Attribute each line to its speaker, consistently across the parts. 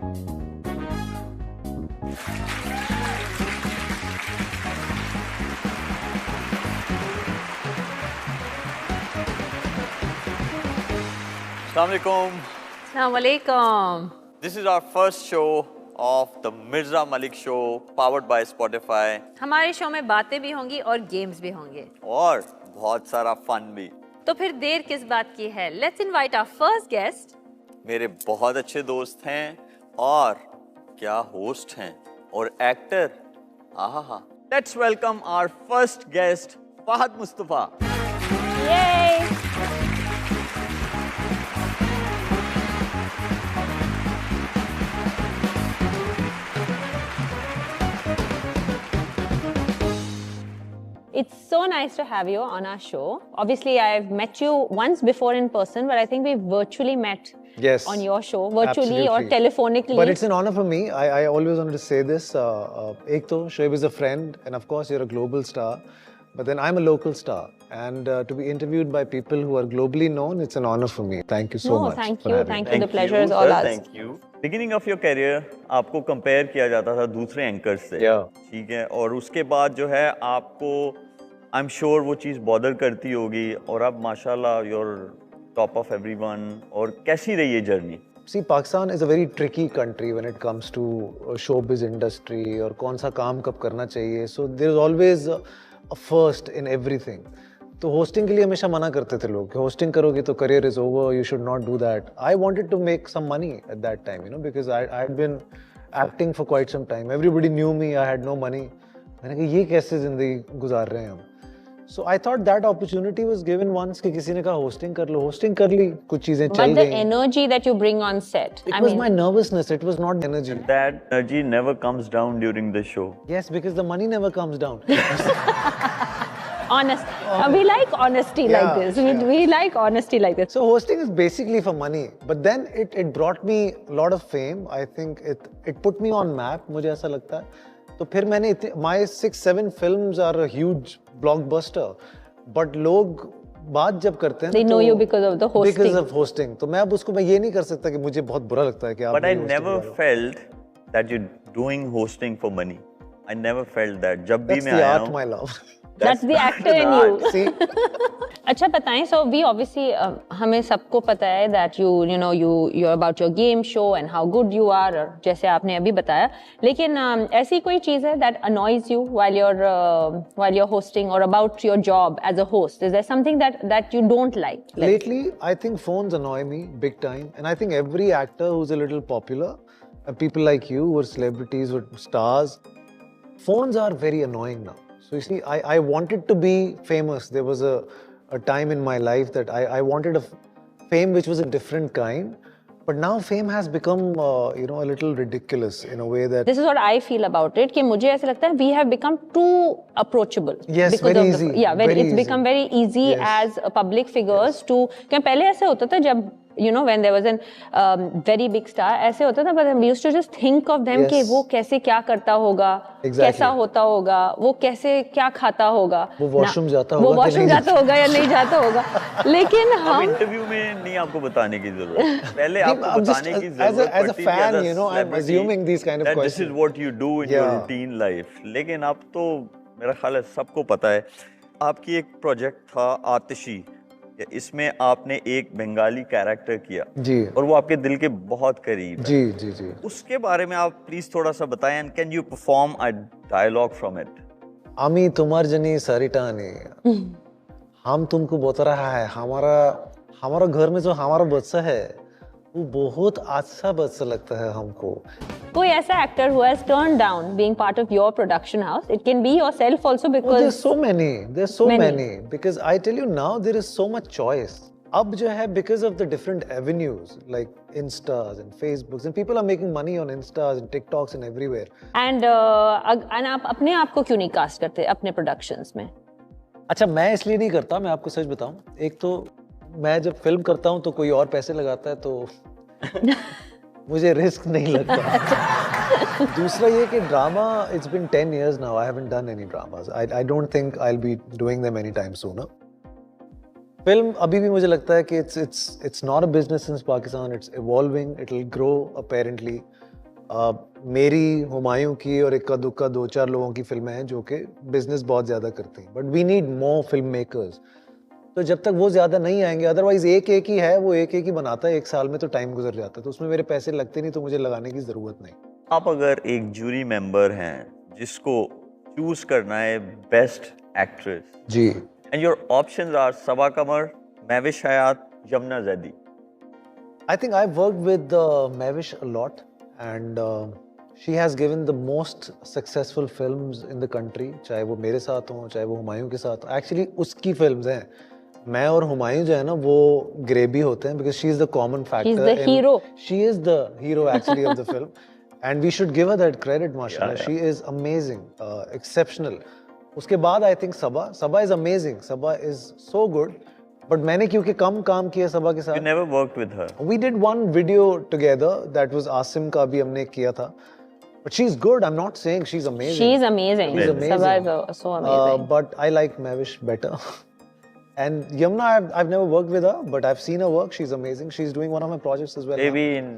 Speaker 1: Assalamualaikum.
Speaker 2: Assalamualaikum.
Speaker 1: This is our first show of the Mirza Malik Show, powered by Spotify.
Speaker 2: हमारे show में बातें भी होंगी और गेम्स भी होंगे
Speaker 1: और बहुत सारा फन भी.
Speaker 2: तो फिर देर किस बात की है? Let's invite our first guest.
Speaker 1: मेरे बहुत अच्छे दोस्त हैं और क्या होस्ट हैं और एक्टर. आहा. Let's welcome our first guest, Fahad Mustafa.
Speaker 2: Yay! It's so nice to have you on our show. Obviously, I've met you once before in person, but I think we virtually met on your show, virtually or telephonically.
Speaker 3: But it's an honor for me. I always wanted to say this. Ek to Shoaib is a friend, and of course you're a global star. But then I'm a local star. And to be interviewed by people who are globally known, it's an honor for me. Thank you so much.
Speaker 2: Thank you. Thank you. The pleasure is all ours.
Speaker 1: Thank you. Beginning of your career, आपको compare किया जाता था दूसरे anchors से. ठीक है. और उसके बाद जो है आपको I'm sure वो चीज़ bother करती होगी और अब माशाल्लाह you're top of everyone. और कैसी रही ये journey?
Speaker 3: See, Pakistan is a very tricky country when it comes to showbiz industry और कौन सा काम कब करना चाहिए. So there's always a first in everything. तो hosting के लिए हमेशा मना करते थे लोग कि hosting करोगे तो career is over, you should not do that. I wanted to make some money at that time, you know, because I had been acting for quite some time. Everybody knew me, I had no money. मैंने कहा ये कैसे जिंदगी गुजार रहे हैं हम. So I thought that opportunity was given once कि किसी ने कहा hosting कर लो, hosting कर ली, कुछ चीजें चल गई.
Speaker 2: But the energy that you bring on set.
Speaker 3: It was my nervousness, it was not energy.
Speaker 1: That energy never comes down during the show.
Speaker 3: Yes, because the money never comes down.
Speaker 2: Honest. We like honesty like this. We like honesty like this.
Speaker 3: So hosting is basically for money, but then it brought me a lot of fame. I think it put me on map. मुझे ऐसा लगता है. तो फिर मैंने my 6-7 films are a huge blockbuster, but लोग बात जब करते हैं
Speaker 2: they know you because of the hosting.
Speaker 3: Because of hosting. तो मैं अब उसको मैं ये नहीं कर सकता कि मुझे बहुत बुरा लगता है कि आप.
Speaker 1: But I never felt that you're doing hosting for money. I never felt that. जब भी मैं आया हूँ.
Speaker 3: That's the art, my love.
Speaker 2: That's the actor in you.
Speaker 3: See?
Speaker 2: अच्छा बताएं. So we obviously हमें सबको पता है that you're about your game show and how good you are, और जैसे आपने अभी बताया. लेकिन ऐसी कोई चीज़ है that annoys you while you're hosting or about your job as a host? Is there something that you don't like?
Speaker 3: Lately, I think phones annoy me big time, and I think every actor who's a little popular, people like you who are celebrities, who are stars, phones are very annoying now. So you see, I wanted to be famous. There was a time in my life that I wanted a fame which was a different kind. But now fame has become, a little ridiculous in a way that...
Speaker 2: This is what I feel about it. कि मुझे ऐसा लगता है we have become too approachable.
Speaker 3: Yes, very easy.
Speaker 2: It's become very easy as public figures to... क्या पहले ऐसे होता था जब when there was a very big star, ऐसे होता था, but we used to just think of them कि वो कैसे क्या करता होगा, कैसा होता होगा, वो कैसे क्या खाता होगा,
Speaker 3: वो वॉशरूम जाता होगा
Speaker 2: या नहीं जाता होगा. लेकिन हम
Speaker 1: इंटरव्यू में नहीं आपको बताने की जरूरत. पहले आपको बताने की जरूरत
Speaker 3: as a fan, I'm assuming these kind of questions.
Speaker 1: This is what you do in your routine life. लेकिन अब तो मेरा ख्याल है सबको पता है. आपकी एक प्रोजेक्ट था आतिशी. इसमें आपने एक बंगाली कैरेक्टर किया
Speaker 3: जी,
Speaker 1: और वो आपके दिल के बहुत करीब है.
Speaker 3: जी जी जी.
Speaker 1: उसके बारे में आप प्लीज थोड़ा सा बताएं. And can you perform a dialogue from it?
Speaker 3: आमी तुम्हार जनी सरिटानी, हम तुमको बता रहा है, हमारा घर में जो हमारा बच्चा है वो बहुत अच्छा बच्चा लगता है हमको.
Speaker 2: कोई ऐसा actor who has turned down being part of your production house? It can be yourself also because
Speaker 3: there's so many. Because I tell you now there is so much choice. अब जो है because of the different avenues like Instas and Facebooks and people are making money on Instas and TikToks and everywhere.
Speaker 2: And आप अपने आप को क्यों नहीं cast करते अपने productions में?
Speaker 3: अच्छा, मैं इसलिए नहीं करता, मैं आपको सच बताऊं. एक तो मैं जब फिल्म करता हूं तो कोई और पैसे लगाता है तो मुझे रिस्क नहीं लगता. दूसरा ये कि drama, it's been 10 years now, I haven't done any dramas. I don't think I'll be doing them anytime soon. Film अभी भी मुझे लगता है कि it's not a business in Pakistan, it's evolving, it'll grow apparently. मेरी, हुमायूं की और इक्का दुक्का 2-4 लोगों की फिल्में हैं जो कि बिजनेस बहुत ज्यादा करती हैं, but we need more film makers. तो जब तक वो ज्यादा नहीं आएंगे, अदरवाइज एक ही है, वो एक ही बनाता है, 1 साल में तो टाइम गुजर जाता है, तो उसमें मेरे पैसे लगते नहीं, तो मुझे लगाने की जरूरत नहीं।
Speaker 1: आप अगर एक जूरी मेंबर हैं जिसको चूज करना है बेस्ट एक्ट्रेस
Speaker 3: जी,
Speaker 1: and your options are Saba Qamar, Mahwish Hayat, Yamuna Zaidi.
Speaker 3: I think I've worked with Mahwish a lot, and she has given the most successful films in the country. चाहे वो मेरे साथ हों, चाहे वो हुमायूं के साथ। Actually उसकी films हैं। मैं और हुमायूं जो है ना, वो ग्रेबी होते हैं, because she is the common factor.
Speaker 2: She's the hero.
Speaker 3: She is the hero actually of the film, and we should give her that credit. Mashallah,
Speaker 1: Yeah.
Speaker 3: she is amazing, exceptional. उसके बाद I think Sabaa is amazing. Sabaa is so good. But मैंने क्योंकि कम काम किया सबा के साथ।
Speaker 1: You never worked with her.
Speaker 3: We did one video together that was Asim का भी हमने किया था। But she's good. I'm not saying she's amazing.
Speaker 2: She's amazing.
Speaker 3: She's amazing.
Speaker 2: Sabaa is so amazing.
Speaker 3: But I like Mahwish better. And Yamuna, I've never worked with her, but I've seen her work. She's amazing. She's doing one of my projects as well.
Speaker 1: Maybe
Speaker 3: in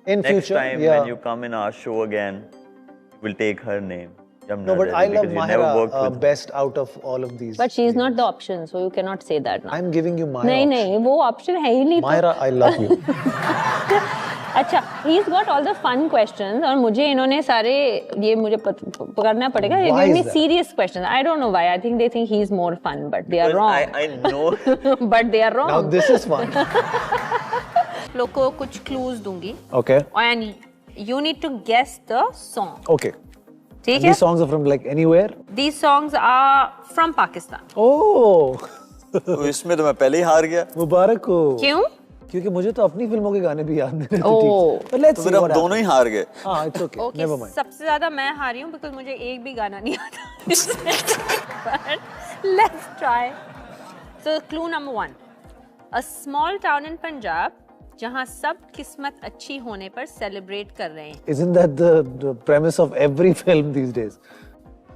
Speaker 1: next
Speaker 3: future,
Speaker 1: time
Speaker 3: yeah.
Speaker 1: when you come in our show again, we'll take her name. Yamuna
Speaker 3: No, but
Speaker 1: Jadid,
Speaker 3: I love
Speaker 1: because you never worked
Speaker 3: Mahira
Speaker 1: with her.
Speaker 3: best out of all of these.
Speaker 2: But she's not the option, so you cannot say that now.
Speaker 3: I'm giving you my
Speaker 2: नहीं
Speaker 3: option.
Speaker 2: नहीं, वो option है ही नहीं।
Speaker 3: Mahira, I love you.
Speaker 2: अच्छा, he's got all the fun questions और मुझे इन्होंने सारे ये मुझे पकड़ना पड़ेगा। They
Speaker 3: Why
Speaker 2: give
Speaker 3: is
Speaker 2: me
Speaker 3: that?
Speaker 2: serious questions. I don't know why. I think they think he's more fun, but they are
Speaker 1: Because
Speaker 2: wrong.
Speaker 1: I know.
Speaker 2: But they are wrong.
Speaker 3: Now this is fun.
Speaker 4: लोग को कुछ clues दूंगी
Speaker 3: Okay.
Speaker 4: and you need to guess the song.
Speaker 3: Okay.
Speaker 4: ठीक है?
Speaker 3: These songs are from like anywhere.
Speaker 4: These songs are from Pakistan.
Speaker 3: Oh.
Speaker 1: तो इसमें तो मैं पहले ही हार गया।
Speaker 3: मुबारक हो।
Speaker 4: क्यों?
Speaker 3: क्योंकि मुझे तो अपनी फिल्मों के गाने भी याद नहीं रहते।
Speaker 2: Oh.
Speaker 3: ठीक। But let's
Speaker 1: तो
Speaker 3: see
Speaker 1: फिर हम
Speaker 3: what
Speaker 1: दोनों ही हार गए।
Speaker 3: happens. हाँ, it's okay.
Speaker 4: Okay,
Speaker 3: Never mind.
Speaker 4: सबसे ज्यादा मैं हारी हूँ because मुझे एक भी गाना नहीं आता। But let's try. So clue number 1. A small town in Punjab जहाँ सब किस्मत अच्छी होने पर सेलिब्रेट कर रहे हैं।
Speaker 3: Isn't that the premise of every film these days?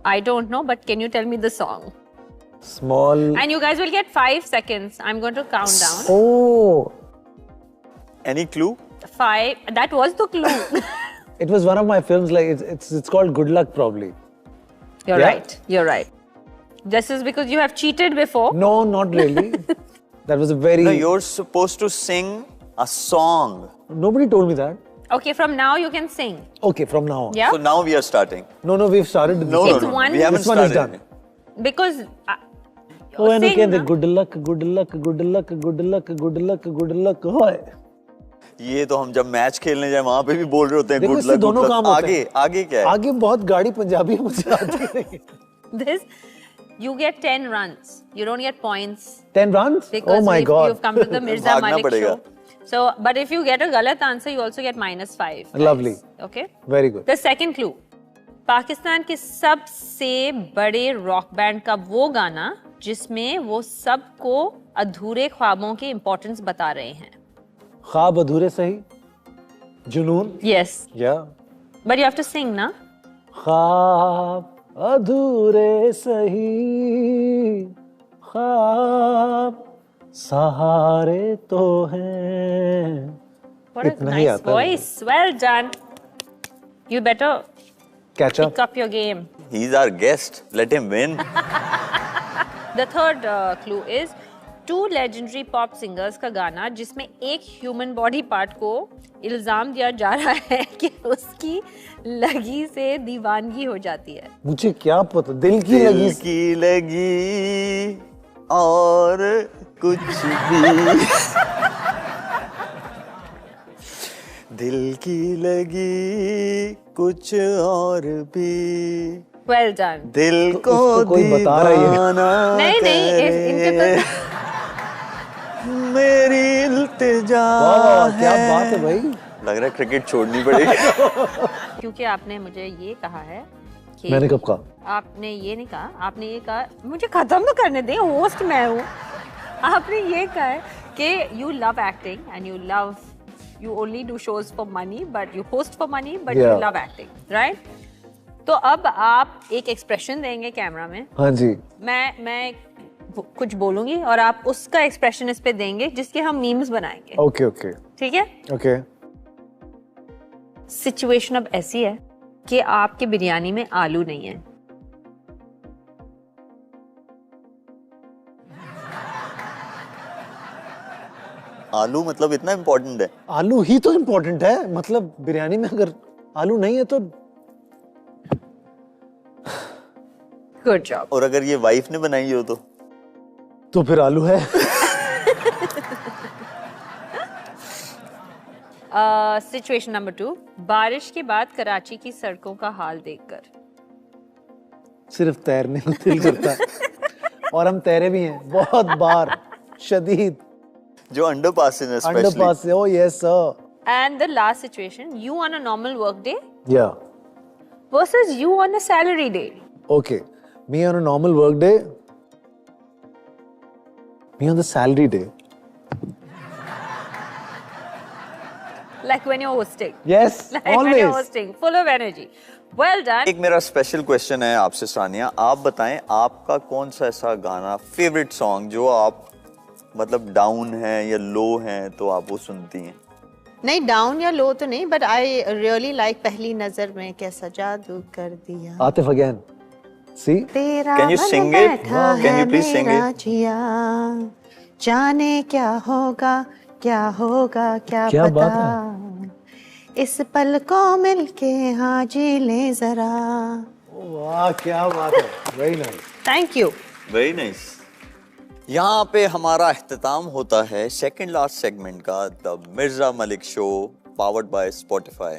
Speaker 4: I don't know, but can you tell me the song?
Speaker 3: Small.
Speaker 4: And you guys will get 5 seconds. I'm going to count down.
Speaker 3: Oh.
Speaker 1: Any clue?
Speaker 4: 5. That was the clue.
Speaker 3: It was one of my films. Like it's called Good Luck probably.
Speaker 4: You're
Speaker 3: Yeah?
Speaker 4: right. You're right. This is because you have cheated before.
Speaker 3: No, not really. That was a very.
Speaker 1: No, you're supposed to sing a song.
Speaker 3: Nobody told me that.
Speaker 4: Okay, from now you can sing.
Speaker 3: Okay, from now on.
Speaker 4: Yeah?
Speaker 1: So now we are starting.
Speaker 3: No, we've started. This
Speaker 1: No,
Speaker 3: one.
Speaker 1: no,
Speaker 4: It's
Speaker 1: no.
Speaker 4: one-
Speaker 1: We haven't
Speaker 3: This one is
Speaker 1: started.
Speaker 3: done.
Speaker 4: Because
Speaker 3: Oh, and
Speaker 4: sing,
Speaker 3: again, the
Speaker 4: na?
Speaker 3: good luck, good luck, good luck, good luck, good luck, good luck. Hoy.
Speaker 1: ये तो हम जब match खेलने जाए वहाँ पे भी बोल रहे होते हैं
Speaker 3: देखो,
Speaker 1: गुड
Speaker 3: इससे
Speaker 1: लक
Speaker 3: दोनों काम होते
Speaker 1: आगे
Speaker 3: हैं।
Speaker 1: आगे क्या है?
Speaker 3: आगे बहुत गाड़ी पंजाबी मुझे आती नहीं।
Speaker 4: this you get 10 runs. You don't get points
Speaker 3: 10 runs?
Speaker 4: because
Speaker 3: Oh my God.
Speaker 4: you've come to the Mirza
Speaker 1: भागना
Speaker 4: Malik
Speaker 1: पड़ेगा।
Speaker 4: show. So, but if you get a galat answer, you also get -5. guys.
Speaker 3: Lovely.
Speaker 4: Okay.
Speaker 3: Very good.
Speaker 4: The second clue. Pakistan के सबसे बड़े rock band का वो गाना जिसमें वो सबको अधूरे ख्वाबों की इम्पोर्टेंस बता रहे हैं।
Speaker 3: ख्वाब अधूरे सही, जुनून।
Speaker 4: Yes.
Speaker 3: Yeah.
Speaker 4: But you have to sing, ना?
Speaker 3: ख्वाब अधूरे सही, ख्वाब सहारे तो हैं।
Speaker 4: What a
Speaker 3: इतना ही
Speaker 4: nice
Speaker 3: आता है
Speaker 4: voice. Well done. You better
Speaker 3: Catch up.
Speaker 4: pick up your game.
Speaker 1: He's our guest. Let him win.
Speaker 4: The third clue is two legendary pop singers का गाना जिसमें एक ह्यूमन बॉडी पार्ट को इल्जाम दिया जा रहा है कि उसकी लगी से दीवानगी हो जाती है।
Speaker 3: मुझे क्या पता, दिल की
Speaker 1: दिल
Speaker 3: लगी।
Speaker 1: की लगी और कुछ भी दिल की लगी कुछ और भी
Speaker 4: Well done.
Speaker 1: दिल को
Speaker 3: उसको कोई बता रहा है ये।
Speaker 1: दीवाना
Speaker 4: नहीं, इनके
Speaker 1: करे,
Speaker 4: तो
Speaker 1: मेरी इल्तिजा
Speaker 3: वाह, क्या
Speaker 1: है।
Speaker 3: बात है भाई।
Speaker 1: लग रहा है क्रिकेट छोड़नी पड़ेगी।
Speaker 4: क्योंकि आपने मुझे ये कहा है कि
Speaker 3: मैंने कब कहा?
Speaker 4: आपने ये नहीं कहा, आपने ये कहा, मुझे खत्म तो करने दें, होस्ट मैं हूँ। आपने ये कहा है कि you love acting and you only do shows for money, but you host for money, but you
Speaker 3: Yeah.
Speaker 4: love acting, right? तो अब आप एक एक्सप्रेशन देंगे कैमरा में।
Speaker 3: हाँ जी।
Speaker 4: मैं कुछ बोलूंगी और आप उसका एक्सप्रेशन इस पे देंगे जिसके हम मीम्स बनाएंगे।
Speaker 3: ओके ओके
Speaker 4: ठीक है?
Speaker 3: ओके।
Speaker 4: सिचुएशन अब ऐसी है कि आपके बिरयानी में आलू नहीं है।
Speaker 1: आलू मतलब इतना इम्पोर्टेंट है?
Speaker 3: आलू ही तो इम्पोर्टेंट है, मतलब बिरयानी में अगर आलू नहीं है तो।
Speaker 4: Good job.
Speaker 1: और अगर ये वाइफ ने बनाई हो तो
Speaker 3: फिर आलू है।
Speaker 4: सिचुएशन नंबर 2, बारिश के बाद कराची की सड़कों का हाल देखकर
Speaker 3: सिर्फ तैरने को दिल करता है, और हम तैरे भी हैं बहुत बार, शदीद।
Speaker 1: जो अंडरपास है स्पेशली।
Speaker 3: अंडरपास से, oh yes sir.
Speaker 4: And the last situation, you on a normal work day
Speaker 3: Yeah.
Speaker 4: versus you on a salary day.
Speaker 3: Okay. Me on a normal work day. Me on the salary day.
Speaker 4: Like when you're hosting.
Speaker 3: Yes,
Speaker 4: Like when
Speaker 3: always.
Speaker 4: you're hosting, full of energy. Well done.
Speaker 1: एक मेरा special question है आपसे सानिया, आप बताएं आपका कौन सा ऐसा गाना, फेवरेट सॉन्ग जो आप मतलब डाउन है या लो है तो आप वो सुनती हैं?
Speaker 4: नहीं, डाउन या लो तो नहीं, बट आई रियली लाइक पहली नजर में कैसा जादू कर दिया।
Speaker 3: Atif again. See?
Speaker 4: तेरा
Speaker 1: Can you
Speaker 4: मन
Speaker 1: sing it?
Speaker 4: बैठा
Speaker 1: Can you
Speaker 4: है
Speaker 1: please sing
Speaker 4: मेरा
Speaker 1: it?
Speaker 4: जिया, जाने क्या होगा क्या
Speaker 3: क्या
Speaker 4: पता,
Speaker 3: बात
Speaker 4: इस पल को मिलके हाँ जी ले जरा।
Speaker 3: वाह क्या बात है, very nice.
Speaker 4: Thank you.
Speaker 1: Very nice. यहाँ पे हमारा इख्तिताम होता है सेकंड लास्ट सेगमेंट का, the Mirza Malik show, powered by Spotify.